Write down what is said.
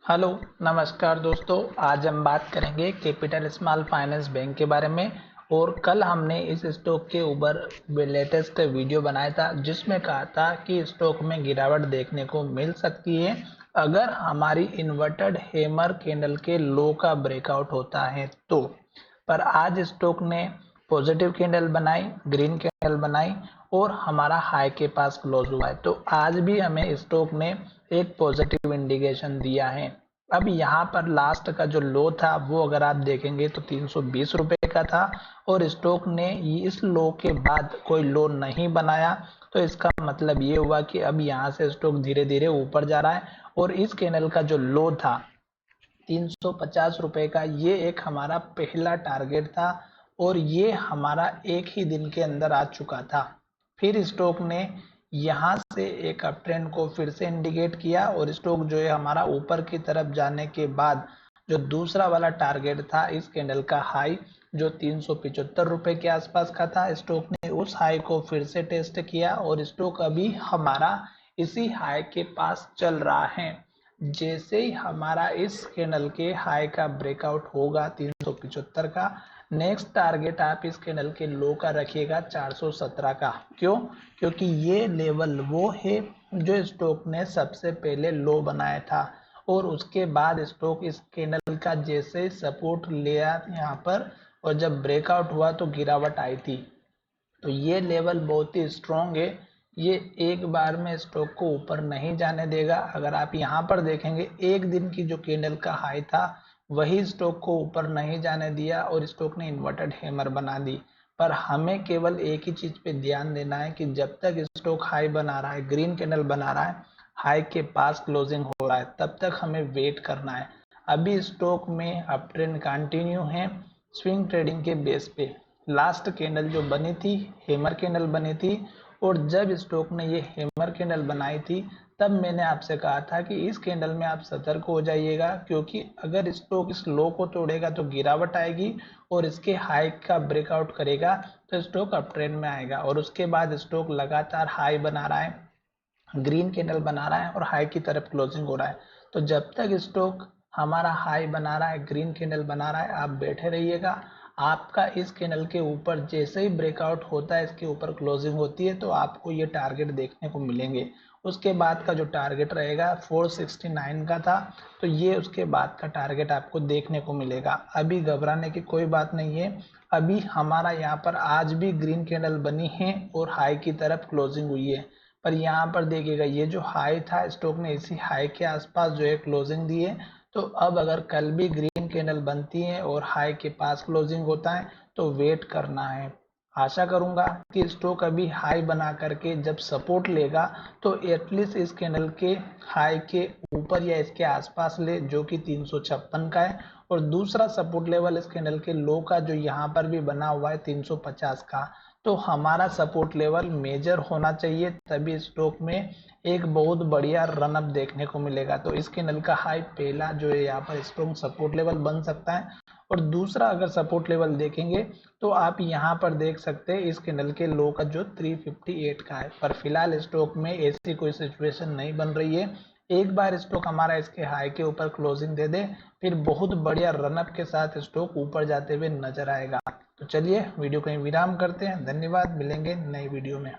Hello नमस्कार दोस्तों। आज हम बात करेंगे कैपिटल स्मॉल फाइनेंस बैंक के बारे में। और कल हमने इस स्टॉक के ऊपर लेटेस्ट वीडियो बनाया था जिसमें कहा था कि स्टॉक में गिरावट देखने को मिल सकती है अगर हमारी इन्वर्टेड हैमर कैंडल के लो का ब्रेकआउट होता है तो। पर आज स्टॉक ने पॉजिटिव कैंडल बनाई, ग्रीन कैंडल बनाई और हमारा हाई के पास क्लोज हुआ है। तो आज भी हमें स्टॉक ने एक पॉजिटिव इंडिकेशन दिया है। अब यहाँ पर लास्ट का जो लो था वो अगर आप देखेंगे तो 320 रुपए का था और स्टॉक ने इस लो के बाद कोई लो नहीं बनाया। तो इसका मतलब ये हुआ कि अब यहाँ से स्टॉक धीरे धीरे ऊपर जा रहा है और इस कैंडल का जो लो था 350 रुपए का, ये एक हमारा पहला टारगेट था और ये हमारा एक ही दिन के अंदर आ चुका था। फिर स्टॉक ने यहाँ से एक अप ट्रेंड को फिर से इंडिकेट किया और स्टॉक जो है हमारा ऊपर की तरफ जाने के बाद जो दूसरा वाला टारगेट था इस कैंडल का हाई जो 375 रुपए के आसपास का था, स्टॉक ने उस हाई को फिर से टेस्ट किया और स्टॉक अभी हमारा इसी हाई के पास चल रहा है। जैसे ही हमारा इस कैंडल के हाई का ब्रेकआउट होगा 375 का, नेक्स्ट टारगेट आप इस कैंडल के लो का रखिएगा 417 का। क्यों? क्योंकि ये लेवल वो है जो स्टॉक ने सबसे पहले लो बनाया था और उसके बाद स्टॉक इस कैंडल का जैसे सपोर्ट लिया यहाँ पर और जब ब्रेकआउट हुआ तो गिरावट आई थी। तो ये लेवल बहुत ही स्ट्रॉन्ग है, ये एक बार में स्टॉक को ऊपर नहीं जाने देगा। अगर आप यहाँ पर देखेंगे एक दिन की जो कैंडल का हाई था वही स्टॉक को ऊपर नहीं जाने दिया और स्टॉक ने इन्वर्टेड हैमर बना दी। पर हमें केवल एक ही चीज पे ध्यान देना है कि जब तक स्टॉक हाई बना रहा है, ग्रीन कैंडल बना रहा है, हाई के पास क्लोजिंग हो रहा है, तब तक हमें वेट करना है। अभी स्टॉक में अप ट्रेंड कंटिन्यू है स्विंग ट्रेडिंग के बेस पे। लास्ट कैंडल जो बनी थी हैमर कैंडल बनी थी और जब स्टॉक ने ये हैमर कैंडल बनाई थी तब मैंने आपसे कहा था कि इस कैंडल में आप सतर्क हो जाइएगा क्योंकि अगर स्टॉक इस लो को तोड़ेगा तो गिरावट आएगी और इसके हाई का ब्रेकआउट करेगा तो स्टॉक अप ट्रेंड में आएगा। और उसके बाद स्टॉक लगातार हाई बना रहा है, ग्रीन कैंडल बना रहा है और हाई की तरफ क्लोजिंग हो रहा है। तो जब तक स्टॉक हमारा हाई बना रहा है, ग्रीन कैंडल बना रहा है, आप बैठे रहिएगा। आपका इस कैंडल के ऊपर जैसे ही ब्रेकआउट होता है, इसके ऊपर क्लोजिंग होती है तो आपको ये टारगेट देखने को मिलेंगे। उसके बाद का जो टारगेट रहेगा 469 का था, तो ये उसके बाद का टारगेट आपको देखने को मिलेगा। अभी घबराने की कोई बात नहीं है। अभी हमारा यहाँ पर आज भी ग्रीन कैंडल बनी है और हाई की तरफ क्लोजिंग हुई है। पर यहाँ पर देखिएगा ये जो हाई था स्टॉक ने इसी हाई के आसपास जो है क्लोजिंग दी है। तो अब अगर कल भी ग्रीन कैंडल बनती है और हाई के पास क्लोजिंग होता है तो वेट करना है। आशा करूंगा कि स्टॉक अभी हाई बना करके जब सपोर्ट लेगा तो एटलीस्ट इस कैंडल के हाई के ऊपर या इसके आसपास ले जो कि 356 का है और दूसरा सपोर्ट लेवल इस कैंडल के लो का जो यहाँ पर भी बना हुआ है 350 का। तो हमारा सपोर्ट लेवल मेजर होना चाहिए तभी स्टॉक में एक बहुत बढ़िया रनअप देखने को मिलेगा। तो इस कैंडल का हाई पहला जो है यहाँ पर स्ट्रॉन्ग सपोर्ट लेवल बन सकता है और दूसरा अगर सपोर्ट लेवल देखेंगे तो आप यहाँ पर देख सकते हैं इस कैंडल के लो का जो 358 का है। पर फिलहाल स्टॉक में ऐसी कोई सिचुएशन नहीं बन रही है। एक बार स्टॉक हमारा इसके हाई के ऊपर क्लोजिंग दे दे फिर बहुत बढ़िया रनअप के साथ स्टॉक ऊपर जाते हुए नजर आएगा। तो चलिए वीडियो कहीं विराम करते हैं। धन्यवाद, मिलेंगे नई वीडियो में।